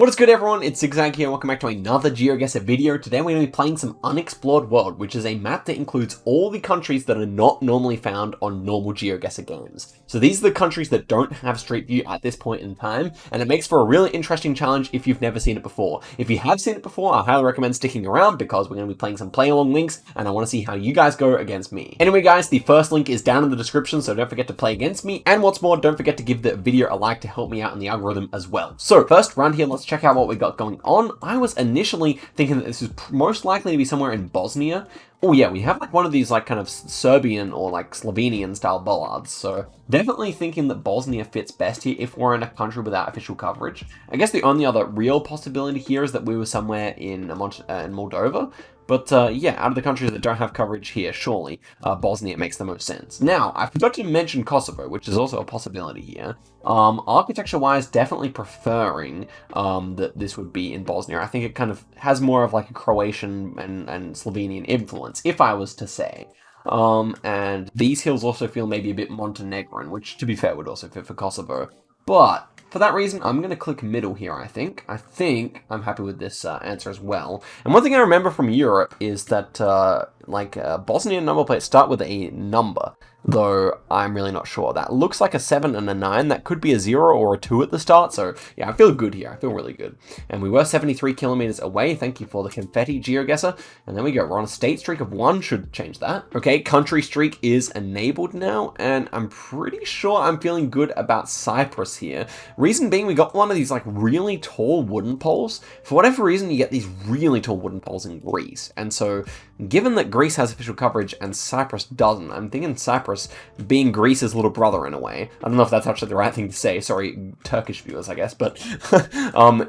What is good, everyone? It's Zigzag here. Welcome back to another Geoguessr video. Today we're going to be playing some Unexplored World, which is a map that includes all the countries that are not normally found on normal Geoguessr games. So these are the countries that don't have Streetview at this point in time, and it makes for a really interesting challenge if you've never seen it before. If you have seen it before, I highly recommend sticking around because we're going to be playing some play-along links, and I want to see how you guys go against me. Anyway, guys, the first link is down in the description, so don't forget to play against me, and what's more, don't forget to give the video a like to help me out in the algorithm as well. So first, round here, let's check out what we got going on. I was initially thinking that this is most likely to be somewhere in Bosnia. Oh yeah, we have like one of these like kind of Serbian or like Slovenian style bollards, so definitely thinking that Bosnia fits best here if we're in a country without official coverage. I guess the only other real possibility here is that we were somewhere in Moldova. But yeah, out of the countries that don't have coverage here, surely Bosnia makes the most sense. Now, I forgot to mention Kosovo, which is also a possibility here. Architecture-wise, definitely preferring that this would be in Bosnia. I think it kind of has more of like a Croatian and Slovenian influence, if I was to say. And these hills also feel maybe a bit Montenegrin, which, to be fair, would also fit for Kosovo. But for that reason, I'm going to click middle here, I think. I think I'm happy with this answer as well. And one thing I remember from Europe is that, Bosnian number plates start with a number, though I'm really not sure. That looks like a 7 and a 9. That could be a 0 or a 2 at the start, so yeah, I feel good here. I feel really good. And we were 73 kilometers away. Thank you for the confetti, Geoguessr. And then we go. We're on a state streak of 1. Should change that. Okay, country streak is enabled now, and I'm pretty sure I'm feeling good about Cyprus here. Reason being, we got one of these like really tall wooden poles. For whatever reason, you get these really tall wooden poles in Greece. And so, given that Greece has official coverage and Cyprus doesn't, I'm thinking Cyprus being Greece's little brother in a way. I don't know if that's actually the right thing to say. Sorry, Turkish viewers, I guess, but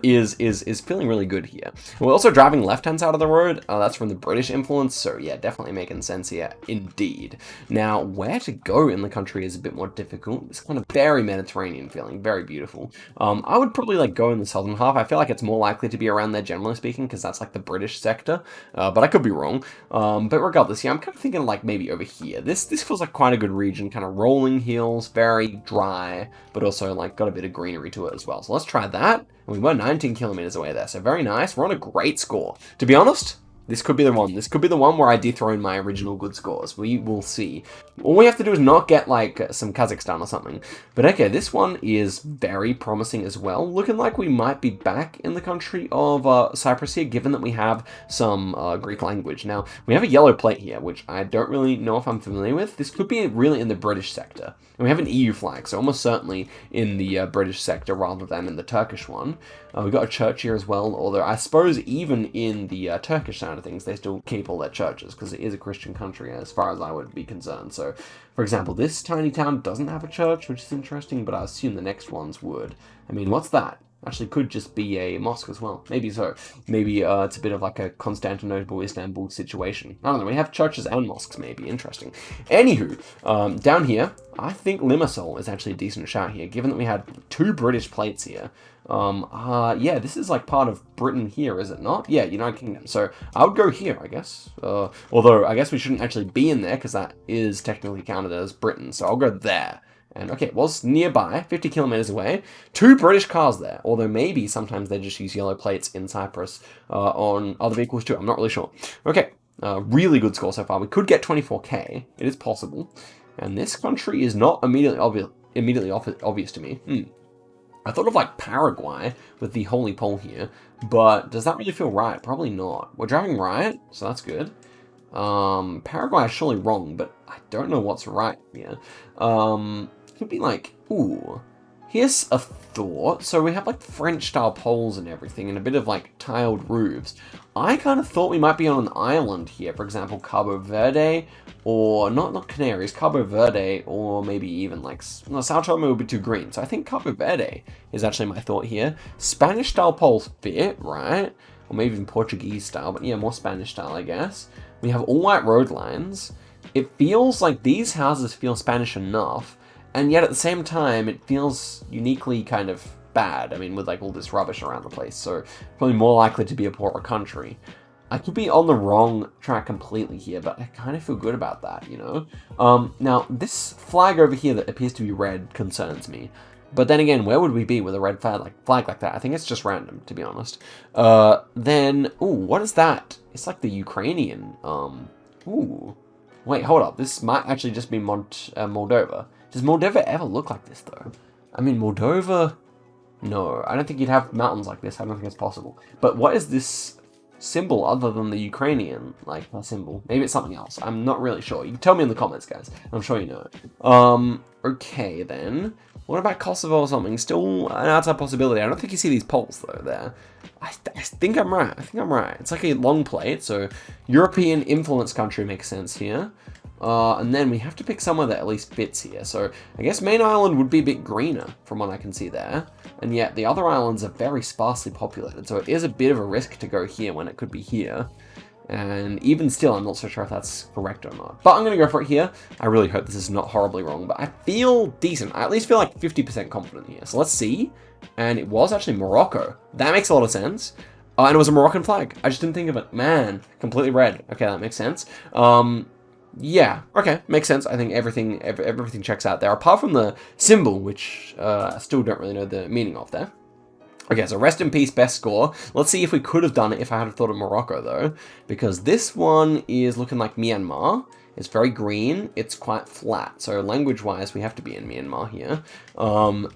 is feeling really good here. We're also driving left-hand side of the road. That's from the British influence, so yeah, definitely making sense here, indeed. Now, where to go in the country is a bit more difficult. It's kind of very Mediterranean feeling, very beautiful. I would probably like go in the southern half. I feel like it's more likely to be around there, generally speaking, because that's like the British sector, but I could be wrong. But regardless, yeah, I'm kind of thinking like maybe over here. This feels like quite a good region, kind of rolling hills, very dry, but also like got a bit of greenery to it as well. So let's try that. And we were 19 kilometers away there, so very nice. We're on a great score. To be honest, this could be the one. This could be the one where I dethrone my original good scores. We will see. All we have to do is not get, like, some Kazakhstan or something. But okay, this one is very promising as well. Looking like we might be back in the country of Cyprus here, given that we have some Greek language. Now, we have a yellow plate here, which I don't really know if I'm familiar with. This could be really in the British sector. And we have an EU flag, so almost certainly in the British sector rather than in the Turkish one. We've got a church here as well, although I suppose even in the Turkish side of things, they still keep all their churches, because it is a Christian country as far as I would be concerned. So, for example, this tiny town doesn't have a church, which is interesting, but I assume the next ones would. I mean, what's that? Actually, could just be a mosque as well. Maybe so. Maybe it's a bit of like a Constantinople, Istanbul situation. I don't know. We have churches and mosques, maybe. Interesting. Anywho, down here, I think Limassol is actually a decent shout here, given that we had 2 British plates here. Yeah, this is like part of Britain here, is it not? Yeah, United Kingdom. So I would go here, I guess. Although I guess we shouldn't actually be in there because that is technically counted as Britain. So I'll go there. And okay, it was nearby, 50 kilometers away. 2 British cars there, although maybe sometimes they just use yellow plates in Cyprus on other vehicles too. I'm not really sure. Okay, really good score so far. We could get 24k. It is possible. And this country is not immediately obvious to me. I thought of like Paraguay with the holy pole here, but does that really feel right? Probably not. We're driving right, so that's good. Paraguay is surely wrong, but I don't know what's right here. Could be like, ooh, here's a thought. So we have like French style poles and everything and a bit of like tiled roofs. I kind of thought we might be on an island here, for example, Cabo Verde, or not Canaries, Cabo Verde, or maybe even like, no, Sao Tome would be too green. So I think Cabo Verde is actually my thought here. Spanish style poles fit, right? Or maybe even Portuguese style, but yeah, more Spanish style, I guess. We have all white road lines. It feels like these houses feel Spanish enough, and yet at the same time, it feels uniquely kind of bad. I mean, with like all this rubbish around the place, so probably more likely to be a poorer country. I could be on the wrong track completely here, but I kind of feel good about that, you know? Now, this flag over here that appears to be red concerns me. But then again, where would we be with a red flag like that? I think it's just random, to be honest. Then, ooh, what is that? It's like the Ukrainian, ooh. Wait, hold up. This might actually just be Moldova. Does Moldova ever look like this, though? I mean, Moldova... No, I don't think you'd have mountains like this. I don't think it's possible. But what is this symbol other than the Ukrainian, like, symbol? Maybe it's something else. I'm not really sure. You can tell me in the comments, guys. I'm sure you know. Okay, then. What about Kosovo or something? Still an outside possibility. I don't think you see these poles, though, there. I think I'm right. I think I'm right. It's like a long plate, so European influence country makes sense here. And then we have to pick somewhere that at least fits here. So I guess main island would be a bit greener from what I can see there. And yet the other islands are very sparsely populated. So it is a bit of a risk to go here when it could be here. And even still, I'm not so sure if that's correct or not. But I'm going to go for it here. I really hope this is not horribly wrong, but I feel decent. I at least feel like 50% confident here. So let's see. And it was actually Morocco. That makes a lot of sense. And it was a Moroccan flag. I just didn't think of it. Man, completely red. Okay, that makes sense. Yeah, okay, makes sense. I think everything checks out there, apart from the symbol, which I still don't really know the meaning of there. Okay, so rest in peace, best score. Let's see if we could have done it if I had thought of Morocco, though, because this one is looking like Myanmar. It's very green. It's quite flat. So language-wise, we have to be in Myanmar here.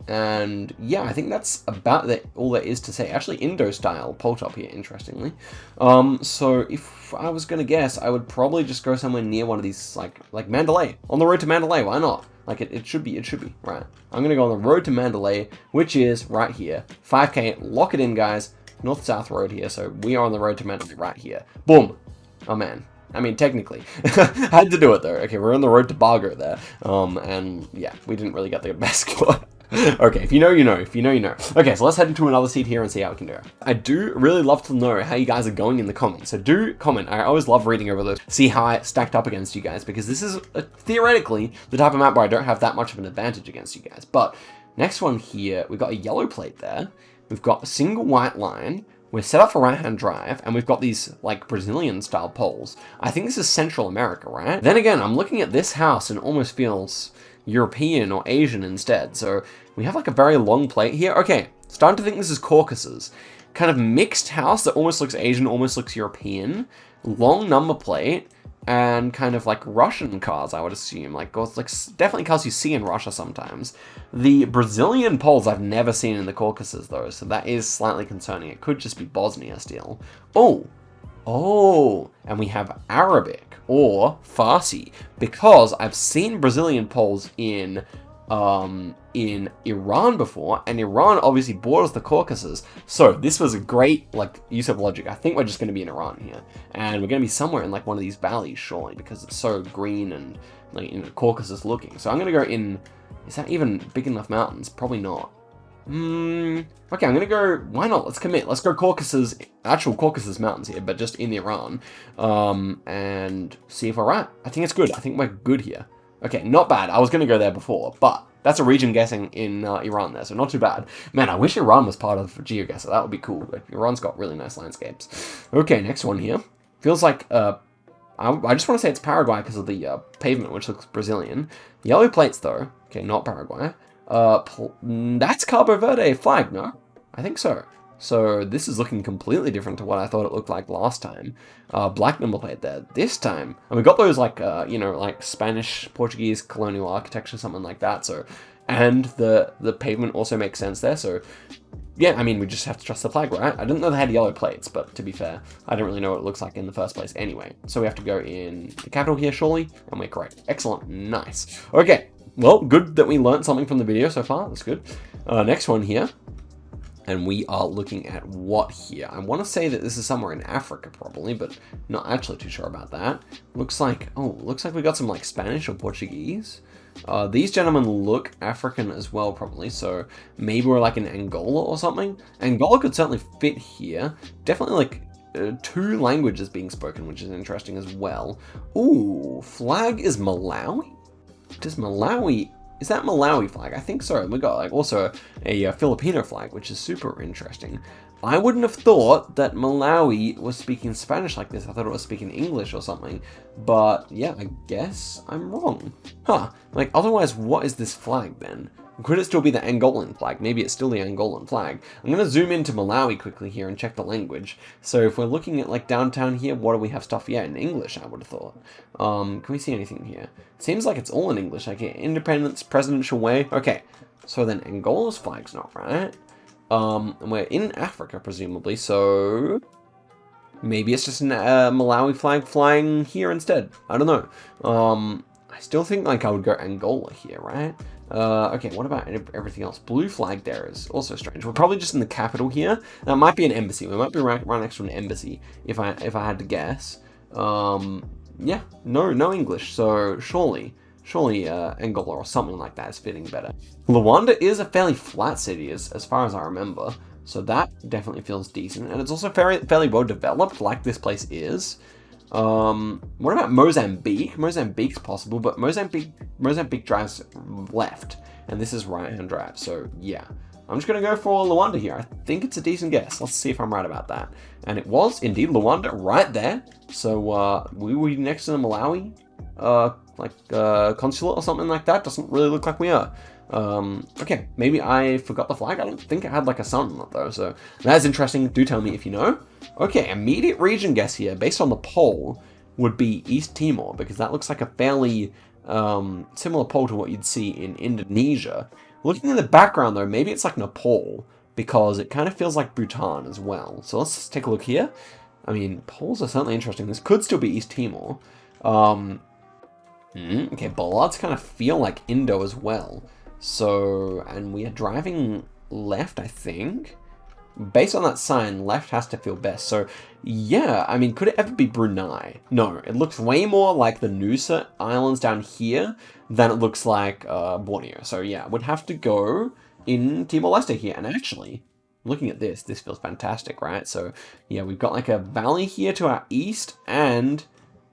And yeah, I think that's about all there is to say. Actually, Indo-style pole top here, interestingly. So if I was going to guess, I would probably just go somewhere near one of these, like Mandalay. On the road to Mandalay, why not? Like, it should be, right. I'm going to go on the road to Mandalay, which is right here. 5K, lock it in, guys. North-south road here, so we are on the road to Mandalay right here. Boom. Oh, man. I mean, technically. Had to do it, though. Okay, we're on the road to Bargo there. And, yeah, we didn't really get the best score. Okay, if you know, you know. If you know, you know. Okay, so let's head into another seed here and see how we can do. I do really love to know how you guys are going in the comments. So do comment. I always love reading over those. See how I stacked up against you guys. Because this is, theoretically, the type of map where I don't have that much of an advantage against you guys. But, next one here, we've got a yellow plate there. We've got a single white line. We're set up for right-hand drive, and we've got these, like, Brazilian-style poles. I think this is Central America, right? Then again, I'm looking at this house and it almost feels European or Asian instead. So we have, like, a very long plate here. Okay, starting to think this is Caucasus. Kind of mixed house that almost looks Asian, almost looks European. Long number plate. And kind of like Russian cars, I would assume. Like definitely cars you see in Russia sometimes. The Brazilian poles I've never seen in the Caucasus, though, so that is slightly concerning. It could just be Bosnia still. Oh, and we have Arabic or Farsi, because I've seen Brazilian poles in Iran before, and Iran obviously borders the Caucasus, so this was a great, like, use of logic. I think we're just going to be in Iran here, and we're going to be somewhere in, like, one of these valleys, surely, because it's so green and, like, you know, Caucasus looking. So I'm going to go in, is that even big enough mountains? Probably not. Okay, I'm going to go, why not? Let's commit. Let's go Caucasus, actual Caucasus mountains here, but just in Iran, and see if we're right. I think it's good. I think we're good here. Okay, not bad. I was going to go there before, but that's a region guessing in Iran there, so not too bad. Man, I wish Iran was part of Geoguessr. That would be cool, but Iran's got really nice landscapes. Okay, next one here. Feels like, I just want to say it's Paraguay because of the pavement, which looks Brazilian. Yellow plates, though. Okay, not Paraguay. That's Cabo Verde flag, no? I think so. So this is looking completely different to what I thought it looked like last time. Black number plate there. This time, and we got those like, you know, like Spanish, Portuguese, colonial architecture, something like that. So, and the pavement also makes sense there. So, yeah, I mean, we just have to trust the flag, right? I didn't know they had yellow plates, but to be fair, I don't really know what it looks like in the first place anyway. So we have to go in the capital here, surely, and we're correct. Excellent, nice. Okay, well, good that we learned something from the video so far. That's good. Next one here. And we are looking at what here? I want to say that this is somewhere in Africa, probably, but not actually too sure about that. Looks like, looks like we got some like Spanish or Portuguese. These gentlemen look African as well, probably. So maybe we're like in Angola or something. Angola could certainly fit here. Definitely like 2 languages being spoken, which is interesting as well. Ooh, flag is Malawi? Does Malawi... Is that Malawi flag? I think so. We got like also a Filipino flag, which is super interesting. I wouldn't have thought that Malawi was speaking Spanish like this. I thought it was speaking English or something. But yeah, I guess I'm wrong. Huh. Like, otherwise, what is this flag then? Could it still be the Angolan flag? Maybe it's still the Angolan flag. I'm going to zoom into Malawi quickly here and check the language. So if we're looking at like downtown here, what do we have stuff? Yeah, in English, I would have thought. Can we see anything here? Seems like it's all in English. Like independence, presidential way. Okay, so then Angola's flag's not right. And we're in Africa, presumably, so maybe it's just a Malawi flag flying here instead. I don't know. I still think like I would go Angola here, right? Okay, what about everything else? Blue flag there is also strange. We're probably just in the capital here. That might be an embassy. We might be right next to an embassy, if I had to guess. Yeah, no English, so surely Angola or something like that is fitting better. Luanda is a fairly flat city as far as I remember, so that definitely feels decent, and it's also fairly well developed, like this place is. What about Mozambique? Mozambique's possible, but Mozambique drives left, and this is right-hand drive, so yeah. I'm just going to go for Luanda here. I think it's a decent guess. Let's see if I'm right about that. And it was indeed Luanda right there. So we were next to the Malawi consulate or something like that. Doesn't really look like we are. Okay, maybe I forgot the flag. I don't think it had like a sun on it though. So that's interesting. Do tell me if you know. Okay, immediate region guess here based on the poll would be East Timor, because that looks like a fairly similar poll to what you'd see in Indonesia. Looking in the background though, maybe it's like Nepal, because it kind of feels like Bhutan as well. So let's take a look here. I mean, polls are certainly interesting. This could still be East Timor. Okay, Ballards kind of feel like Indo as well. So, and we are driving left, I think. Based on that sign, left has to feel best. So, yeah, I mean, could it ever be Brunei? No, it looks way more like the Nusa Islands down here than it looks like Borneo. So, yeah, would have to go in Timor-Leste here. And actually, looking at this feels fantastic, right? So, yeah, we've got like a valley here to our east, and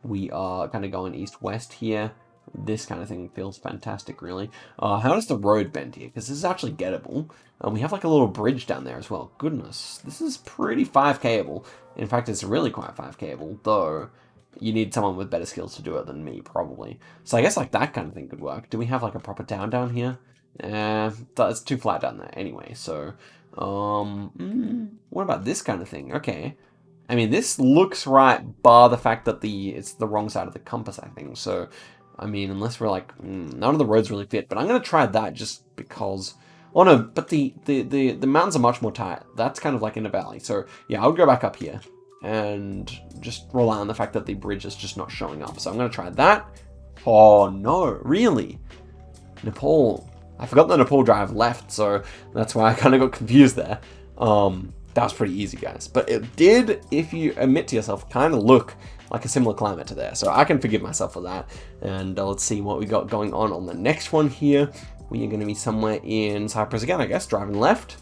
we are kind of going east-west here. This kind of thing feels fantastic, really. How does the road bend here? Because this is actually gettable. We have like a little bridge down there as well. Goodness, this is pretty 5K-able. In fact, it's really quite 5K-able, though you need someone with better skills to do it than me, probably. So I guess like that kind of thing could work. Do we have like a proper town down here? It's too flat down there anyway, so... what about this kind of thing? Okay. I mean, this looks right, bar the fact that it's the wrong side of the compass, I think, so... I mean, unless we're like, none of the roads really fit, but I'm going to try that just because... Oh no, but the mountains are much more tight. That's kind of like in a valley. So yeah, I would go back up here and just rely on the fact that the bridge is just not showing up. So I'm going to try that. Oh no, really? Nepal. I forgot that Nepal drive left, so that's why I kind of got confused there. That was pretty easy, guys. But it did, if you admit to yourself, kind of look like a similar climate to there. So I can forgive myself for that. And let's see what we got going on the next one here. We are going to be somewhere in Cyprus again, I guess, driving left.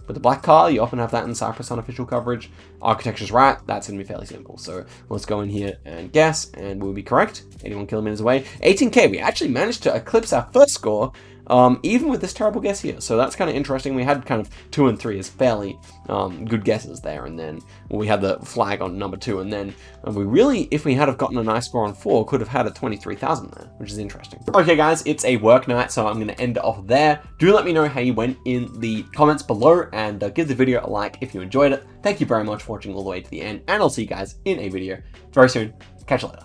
With the black car, you often have that in Cyprus on official coverage. Architecture's right, that's going to be fairly simple. So let's go in here and guess, and we'll be correct. 81 kilometers away. 18K, we actually managed to eclipse our first score, even with this terrible guess here. So that's kind of interesting. We had kind of 2 and 3 as fairly good guesses there, and then we had the flag on number 2, and then we really, if we had have gotten a nice score on 4, could have had a 23,000 there, which is interesting. Okay guys, it's a work night, so I'm going to end it off there. Do let me know how you went in the comments below, and give the video a like if you enjoyed it. Thank you very much for watching all the way to the end, and I'll see you guys in a video very soon. Catch you later.